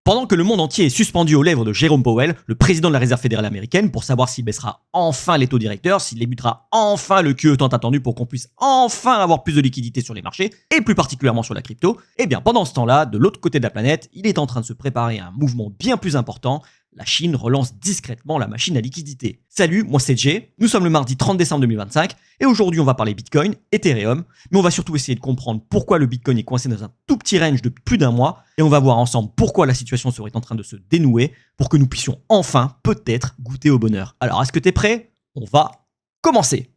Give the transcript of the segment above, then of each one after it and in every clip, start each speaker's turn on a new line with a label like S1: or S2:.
S1: Pendant que le monde entier est suspendu aux lèvres de Jérôme Powell, le président de la Réserve fédérale américaine, pour savoir s'il baissera enfin les taux directeurs, s'il débutera enfin le QE tant attendu pour qu'on puisse enfin avoir plus de liquidité sur les marchés, et plus particulièrement sur la crypto, eh bien pendant ce temps-là, de l'autre côté de la planète, il est en train de se préparer à un mouvement bien plus important. La Chine relance discrètement la machine à liquidité. Salut, moi c'est Jay, nous sommes le mardi 30 décembre 2025 et aujourd'hui on va parler Bitcoin, Ethereum, mais on va surtout essayer de comprendre pourquoi le Bitcoin est coincé dans un tout petit range depuis plus d'un mois et on va voir ensemble pourquoi la situation serait en train de se dénouer pour que nous puissions enfin peut-être goûter au bonheur. Alors est-ce que t'es prêt? On va commencer.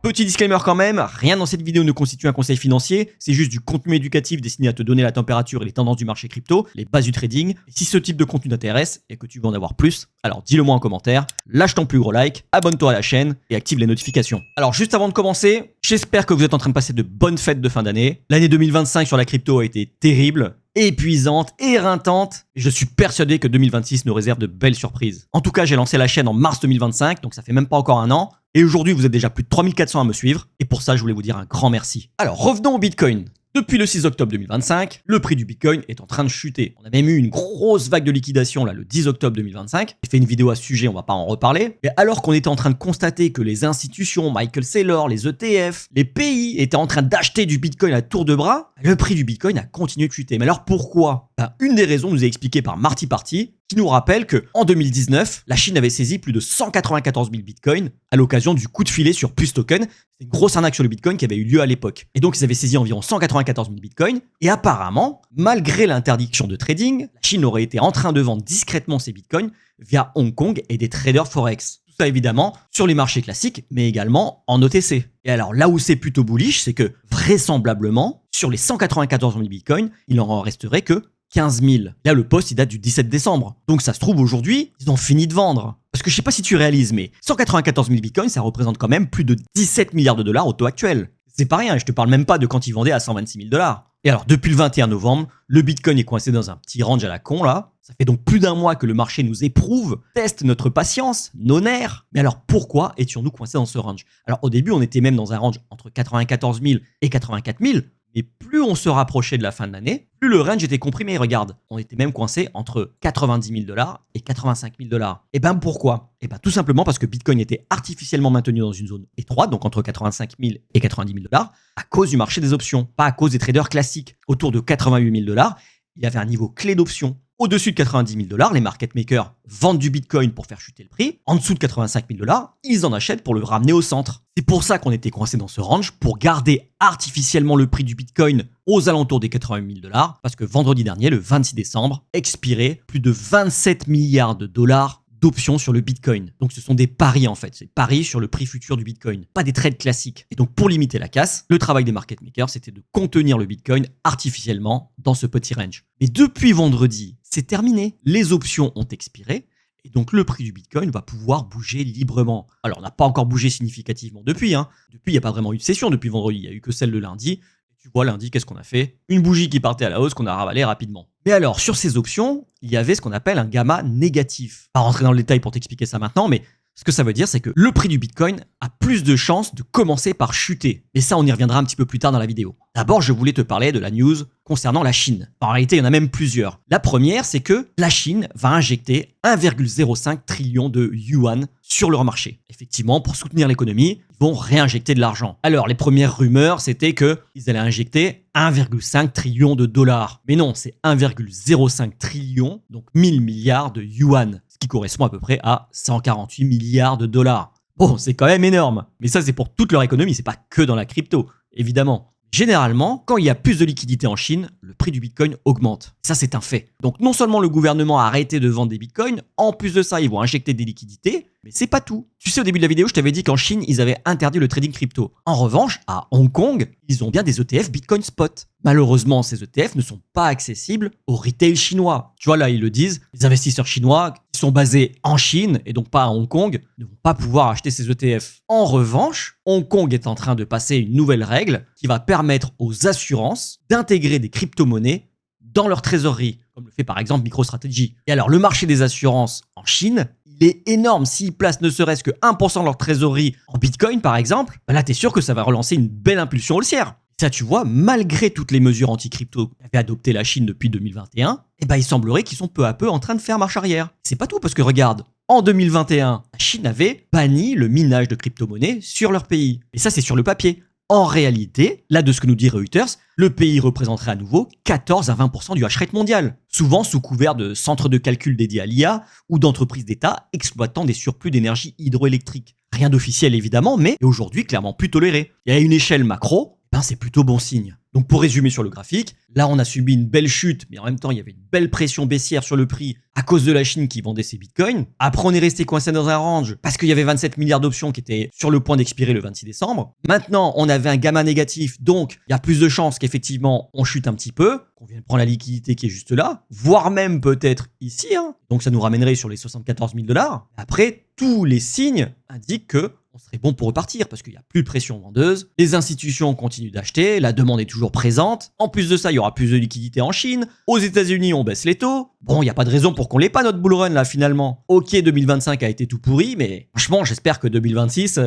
S1: Petit disclaimer quand même, rien dans cette vidéo ne constitue un conseil financier, c'est juste du contenu éducatif destiné à te donner la température et les tendances du marché crypto, les bases du trading. Et si ce type de contenu t'intéresse et que tu veux en avoir plus, alors dis-le moi en commentaire, lâche ton plus gros like, abonne-toi à la chaîne et active les notifications. Alors juste avant de commencer, j'espère que vous êtes en train de passer de bonnes fêtes de fin d'année. L'année 2025 sur la crypto a été terrible, épuisante, éreintante. Et je suis persuadé que 2026 nous réserve de belles surprises. En tout cas, j'ai lancé la chaîne en mars 2025, donc ça fait même pas encore un an. Et aujourd'hui, vous êtes déjà plus de 3400 à me suivre. Et pour ça, je voulais vous dire un grand merci. Alors, revenons au Bitcoin. Depuis le 6 octobre 2025, le prix du Bitcoin est en train de chuter. On a même eu une grosse vague de liquidation là, le 10 octobre 2025. J'ai fait une vidéo à ce sujet, on va pas en reparler. Mais alors qu'on était en train de constater que les institutions, Michael Saylor, les ETF, les pays étaient en train d'acheter du Bitcoin à tour de bras, le prix du Bitcoin a continué de chuter. Mais alors pourquoi? Une des raisons nous est expliquée par Marty Party, qui nous rappelle qu'en 2019, la Chine avait saisi plus de 194 000 bitcoins à l'occasion du coup de filet sur Puce Token. C'est une grosse arnaque sur le bitcoin qui avait eu lieu à l'époque. Et donc, ils avaient saisi environ 194 000 bitcoins. Et apparemment, malgré l'interdiction de trading, la Chine aurait été en train de vendre discrètement ces bitcoins via Hong Kong et des traders forex. Tout ça évidemment sur les marchés classiques, mais également en OTC. Et alors là où c'est plutôt bullish, c'est que vraisemblablement, sur les 194 000 bitcoins, il n'en resterait que 15 000. Là, le post, il date du 17 décembre. Donc, ça se trouve, aujourd'hui, ils ont fini de vendre. Parce que je sais pas si tu réalises, mais 194 000 bitcoins, ça représente quand même plus de 17 milliards de dollars au taux actuel. C'est pas rien, je te parle même pas de quand ils vendaient à 126 000 dollars. Et alors, depuis le 21 novembre, le Bitcoin est coincé dans un petit range à la con, là. Ça fait donc plus d'un mois que le marché nous éprouve, teste notre patience, nos nerfs. Mais alors, pourquoi étions-nous coincés dans ce range? Alors, au début, on était même dans un range entre 94 000 et 84 000. Mais plus on se rapprochait de la fin de l'année, plus le range était comprimé. Regarde, on était même coincé entre 90 000 dollars et 85 000 dollars. Et ben pourquoi? Et ben tout simplement parce que Bitcoin était artificiellement maintenu dans une zone étroite, donc entre 85 000 et 90 000 dollars, à cause du marché des options, pas à cause des traders classiques. Autour de 88 000 dollars, il y avait un niveau clé d'options. Au-dessus de 90 000 dollars, les market makers vendent du Bitcoin pour faire chuter le prix. En dessous de 85 000 dollars, ils en achètent pour le ramener au centre. C'est pour ça qu'on était coincé dans ce range, pour garder artificiellement le prix du Bitcoin aux alentours des 88 000 dollars, parce que vendredi dernier, le 26 décembre, expirait plus de 27 milliards de dollars d'options sur le Bitcoin. Donc ce sont des paris en fait, c'est paris sur le prix futur du Bitcoin, pas des trades classiques. Et donc pour limiter la casse, le travail des market makers, c'était de contenir le Bitcoin artificiellement dans ce petit range. Mais depuis vendredi, c'est terminé. Les options ont expiré. Et donc, le prix du Bitcoin va pouvoir bouger librement. Alors, on n'a pas encore bougé significativement depuis. Depuis, il n'y a pas vraiment eu de session depuis vendredi. Il n'y a eu que celle de lundi. Et tu vois, lundi, qu'est-ce qu'on a fait? Une bougie qui partait à la hausse qu'on a ravalée rapidement. Mais alors, sur ces options, il y avait ce qu'on appelle un gamma négatif. Pas rentrer dans le détail pour t'expliquer ça maintenant, mais ce que ça veut dire, c'est que le prix du Bitcoin a plus de chances de commencer par chuter. Et ça, on y reviendra un petit peu plus tard dans la vidéo. D'abord, je voulais te parler de la news concernant la Chine. En réalité, il y en a même plusieurs. La première, c'est que la Chine va injecter 1,05 trillion de yuan sur leur marché. Effectivement, pour soutenir l'économie, ils vont réinjecter de l'argent. Alors, les premières rumeurs, c'était qu'ils allaient injecter 1,5 trillion de dollars. Mais non, c'est 1,05 trillion, donc 1000 milliards de yuan, ce qui correspond à peu près à 148 milliards de dollars. Bon, c'est quand même énorme. Mais ça, c'est pour toute leur économie, c'est pas que dans la crypto, évidemment. Généralement, quand il y a plus de liquidité en Chine, le prix du Bitcoin augmente. Ça, c'est un fait. Donc, non seulement le gouvernement a arrêté de vendre des Bitcoins, en plus de ça, ils vont injecter des liquidités, mais c'est pas tout. Tu sais, au début de la vidéo, je t'avais dit qu'en Chine, ils avaient interdit le trading crypto. En revanche, à Hong Kong, ils ont bien des ETF Bitcoin Spot. Malheureusement, ces ETF ne sont pas accessibles au retail chinois. Tu vois, là, ils le disent, les investisseurs chinois qui sont basés en Chine et donc pas à Hong Kong ne vont pas pouvoir acheter ces ETF. En revanche, Hong Kong est en train de passer une nouvelle règle qui va permettre aux assurances d'intégrer des crypto-monnaies dans leur trésorerie, comme le fait par exemple MicroStrategy. Et alors, le marché des assurances en Chine, il il est énorme. S'ils placent ne serait-ce que 1% de leur trésorerie en Bitcoin, par exemple, bah là, t'es sûr que ça va relancer une belle impulsion haussière. Ça, tu vois, malgré toutes les mesures anti-crypto qu'avait adopté la Chine depuis 2021, eh ben, il semblerait qu'ils sont peu à peu en train de faire marche arrière. C'est pas tout, parce que regarde, en 2021, la Chine avait banni le minage de crypto-monnaies sur leur pays. Et ça, c'est sur le papier. En réalité, là, de ce que nous dit Reuters, le pays représenterait à nouveau 14 à 20% du hash rate mondial, souvent sous couvert de centres de calcul dédiés à l'IA ou d'entreprises d'État exploitant des surplus d'énergie hydroélectrique. Rien d'officiel évidemment, mais aujourd'hui clairement plus toléré. Et à une échelle macro, ben c'est plutôt bon signe. Donc pour résumer sur le graphique, là on a subi une belle chute, mais en même temps il y avait une belle pression baissière sur le prix à cause de la Chine qui vendait ses bitcoins. Après on est resté coincé dans un range parce qu'il y avait 27 milliards d'options qui étaient sur le point d'expirer le 26 décembre. Maintenant on avait un gamma négatif, donc il y a plus de chances qu'effectivement on chute un petit peu, qu'on vienne prendre la liquidité qui est juste là, voire même peut-être ici, hein. Donc ça nous ramènerait sur les 74 000 $. Après, tous les signes indiquent que on serait bon pour repartir parce qu'il n'y a plus de pression vendeuse, les institutions continuent d'acheter, la demande est toujours présente. En plus de ça, il y aura plus de liquidités en Chine. Aux États-Unis, on baisse les taux. Bon, il n'y a pas de raison pour qu'on l'ait pas notre bull run là finalement. Ok, 2025 a été tout pourri, mais franchement, j'espère que 2026,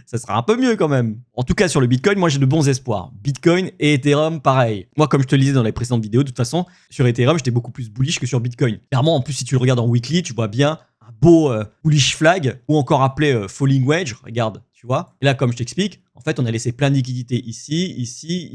S1: ça sera un peu mieux quand même. En tout cas, sur le Bitcoin, moi j'ai de bons espoirs. Bitcoin et Ethereum, pareil. Moi, comme je te le disais dans les précédentes vidéos, de toute façon, sur Ethereum, j'étais beaucoup plus bullish que sur Bitcoin. Clairement, en plus, si tu le regardes en weekly, tu vois bien un beau bullish flag, ou encore appelé falling wedge, regarde, tu vois. Et là, comme je t'explique, en fait, on a laissé plein de liquidités ici, ici.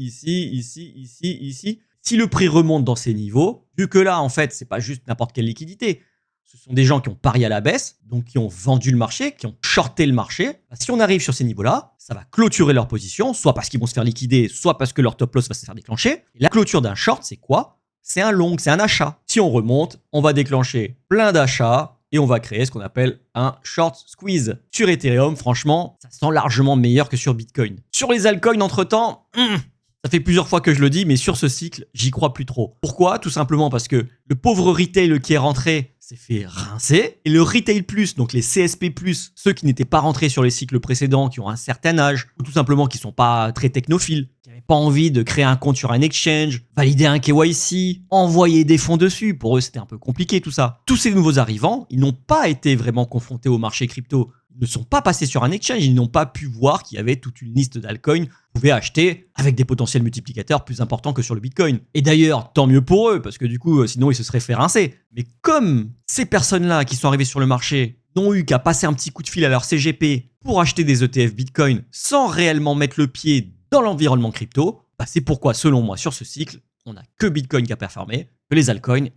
S1: Si le prix remonte dans ces niveaux, vu que là, en fait, c'est pas juste n'importe quelle liquidité, ce sont des gens qui ont parié à la baisse, donc qui ont vendu le marché, qui ont shorté le marché. Si on arrive sur ces niveaux-là, ça va clôturer leur position, soit parce qu'ils vont se faire liquider, soit parce que leur top loss va se faire déclencher. Et la clôture d'un short, c'est quoi? C'est un long, c'est un achat. Si on remonte, on va déclencher plein d'achats, et on va créer ce qu'on appelle un short squeeze. Sur Ethereum, franchement, ça sent largement meilleur que sur Bitcoin. Sur les altcoins, entre-temps, ça fait plusieurs fois que je le dis, mais sur ce cycle, j'y crois plus trop. Pourquoi? Tout simplement parce que le pauvre retail qui est rentré s'est fait rincer. Et le retail plus, donc les CSP+, ceux qui n'étaient pas rentrés sur les cycles précédents, qui ont un certain âge, ou tout simplement qui sont pas très technophiles, qui n'avaient pas envie de créer un compte sur un exchange, valider un KYC, envoyer des fonds dessus. Pour eux, c'était un peu compliqué tout ça. Tous ces nouveaux arrivants, ils n'ont pas été vraiment confrontés au marché crypto. Ils ne sont pas passés sur un exchange, ils n'ont pas pu voir qu'il y avait toute une liste d'altcoins qu'ils pouvaient acheter avec des potentiels multiplicateurs plus importants que sur le Bitcoin. Et d'ailleurs, tant mieux pour eux, parce que du coup, sinon ils se seraient fait rincer. Mais comme ces personnes-là qui sont arrivées sur le marché n'ont eu qu'à passer un petit coup de fil à leur CGP pour acheter des ETF Bitcoin sans réellement mettre le pied dans l'environnement crypto, bah c'est pourquoi, selon moi, sur ce cycle, on n'a que Bitcoin qui a performé, que les altcoins,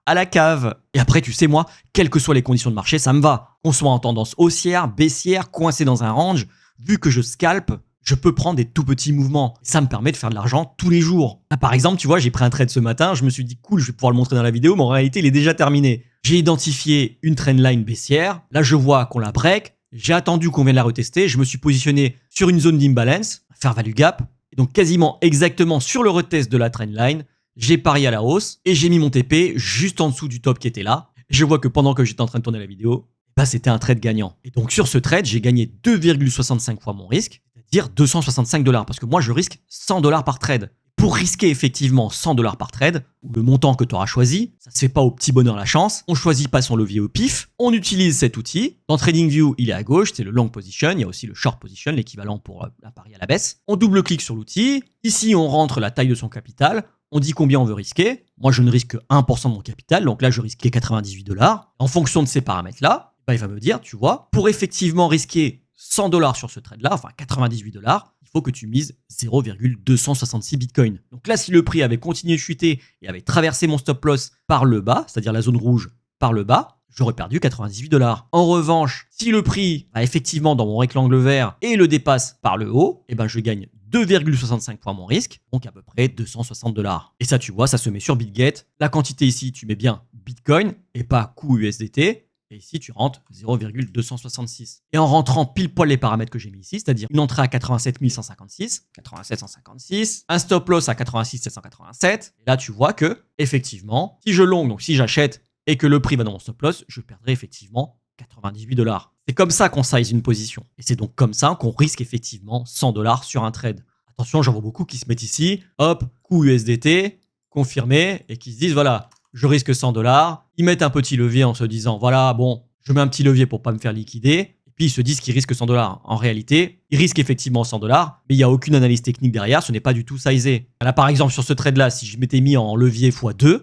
S1: à la cave. Et après, tu sais, moi, quelles que soient les conditions de marché, ça me va. Qu'on soit en tendance haussière, baissière, coincé dans un range, vu que je scalpe, je peux prendre des tout petits mouvements. Ça me permet de faire de l'argent tous les jours. Là, par exemple, tu vois, j'ai pris un trade ce matin, je me suis dit, cool, je vais pouvoir le montrer dans la vidéo, mais en réalité, il est déjà terminé. J'ai identifié une trendline baissière. Là, je vois qu'on la break. J'ai attendu qu'on vienne la retester. Je me suis positionné sur une zone d'imbalance, fair value gap. Et donc, quasiment exactement sur le retest de la trendline, j'ai parié à la hausse et j'ai mis mon TP juste en dessous du top qui était là. Je vois que pendant que j'étais en train de tourner la vidéo, bah c'était un trade gagnant. Et donc sur ce trade, j'ai gagné 2,65 fois mon risque, c'est-à-dire 265 $. Parce que moi, je risque 100 $ par trade. Pour risquer effectivement 100 $ par trade, ou le montant que tu auras choisi, ça se fait pas au petit bonheur la chance, on choisit pas son levier au pif, on utilise cet outil. Dans TradingView, il est à gauche, c'est le long position, il y a aussi le short position, l'équivalent pour un pari à la baisse. On double-clique sur l'outil, ici on rentre la taille de son capital, on dit combien on veut risquer. Moi, je ne risque que 1% de mon capital, donc là, je risquais 98 $. En fonction de ces paramètres-là, bah, il va me dire, tu vois, pour effectivement risquer 100 $ sur ce trade-là, enfin 98 $, il faut que tu mises 0,266 bitcoins. Donc là, si le prix avait continué de chuter et avait traversé mon stop loss par le bas, c'est-à-dire la zone rouge par le bas, j'aurais perdu 98 $. En revanche, si le prix va effectivement dans mon rectangle vert et le dépasse par le haut, eh ben je gagne 2,65 fois mon risque, donc à peu près 260 $. Et ça, tu vois, ça se met sur BitGet. La quantité ici, tu mets bien Bitcoin et pas coût USDT. Et ici, tu rentres 0,266. Et en rentrant pile poil les paramètres que j'ai mis ici, c'est-à-dire une entrée à 87 156, un stop loss à 86 787, et là, tu vois que, effectivement, si je long, donc si j'achète et que le prix va dans mon stop loss, je perdrai effectivement 98 $. C'est comme ça qu'on size une position. Et c'est donc comme ça qu'on risque effectivement 100 $ sur un trade. Attention, j'en vois beaucoup qui se mettent ici, hop, coût USDT, confirmé, et qui se disent, voilà, je risque 100 $. Ils mettent un petit levier en se disant, voilà, bon, je mets un petit levier pour pas me faire liquider. Et puis ils se disent qu'ils risquent 100 $. En réalité, ils risquent effectivement 100 $, mais il n'y a aucune analyse technique derrière, ce n'est pas du tout sizé. Là, par exemple, sur ce trade-là, si je m'étais mis en levier x2,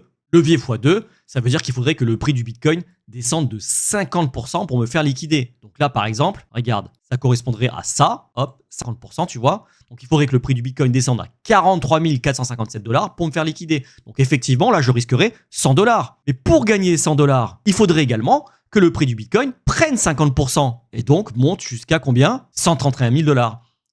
S1: ça veut dire qu'il faudrait que le prix du Bitcoin descende de 50% pour me faire liquider. Donc là, par exemple, regarde, ça correspondrait à ça, hop, 50%, tu vois. Donc il faudrait que le prix du Bitcoin descende à 43 457 $ pour me faire liquider. Donc effectivement, là, je risquerais 100 $. Mais pour gagner 100 $, il faudrait également que le prix du Bitcoin prenne 50% et donc monte jusqu'à combien? 131 000 $.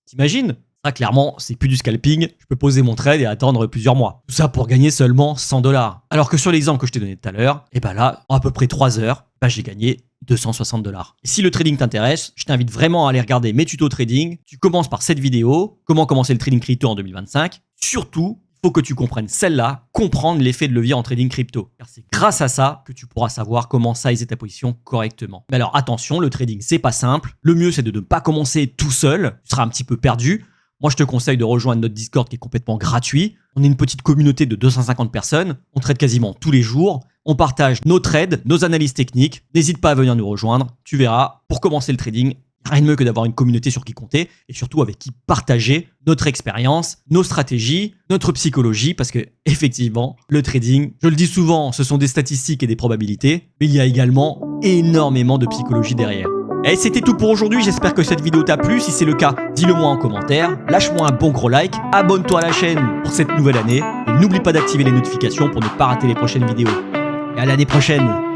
S1: T'imagines? Ça, clairement, c'est plus du scalping. Je peux poser mon trade et attendre plusieurs mois. Tout ça pour gagner seulement 100 $. Alors que sur l'exemple que je t'ai donné tout à l'heure, et ben là, en à peu près 3 heures, j'ai gagné 260 $. Et si le trading t'intéresse, je t'invite vraiment à aller regarder mes tutos trading. Tu commences par cette vidéo, comment commencer le trading crypto en 2025. Surtout, il faut que tu comprennes celle-là, comprendre l'effet de levier en trading crypto. Car c'est grâce à ça que tu pourras savoir comment sizer ta position correctement. Mais alors attention, le trading, c'est pas simple. Le mieux, c'est de ne pas commencer tout seul. Tu seras un petit peu perdu. Moi, je te conseille de rejoindre notre Discord qui est complètement gratuit. On est une petite communauté de 250 personnes. On trade quasiment tous les jours. On partage nos trades, nos analyses techniques. N'hésite pas à venir nous rejoindre. Tu verras, pour commencer le trading, rien de mieux que d'avoir une communauté sur qui compter et surtout avec qui partager notre expérience, nos stratégies, notre psychologie, parce que effectivement, le trading, je le dis souvent, ce sont des statistiques et des probabilités, mais il y a également énormément de psychologie derrière. Et c'était tout pour aujourd'hui, j'espère que cette vidéo t'a plu. Si c'est le cas, dis-le moi en commentaire, lâche-moi un bon gros like, abonne-toi à la chaîne pour cette nouvelle année et n'oublie pas d'activer les notifications pour ne pas rater les prochaines vidéos. Et à l'année prochaine!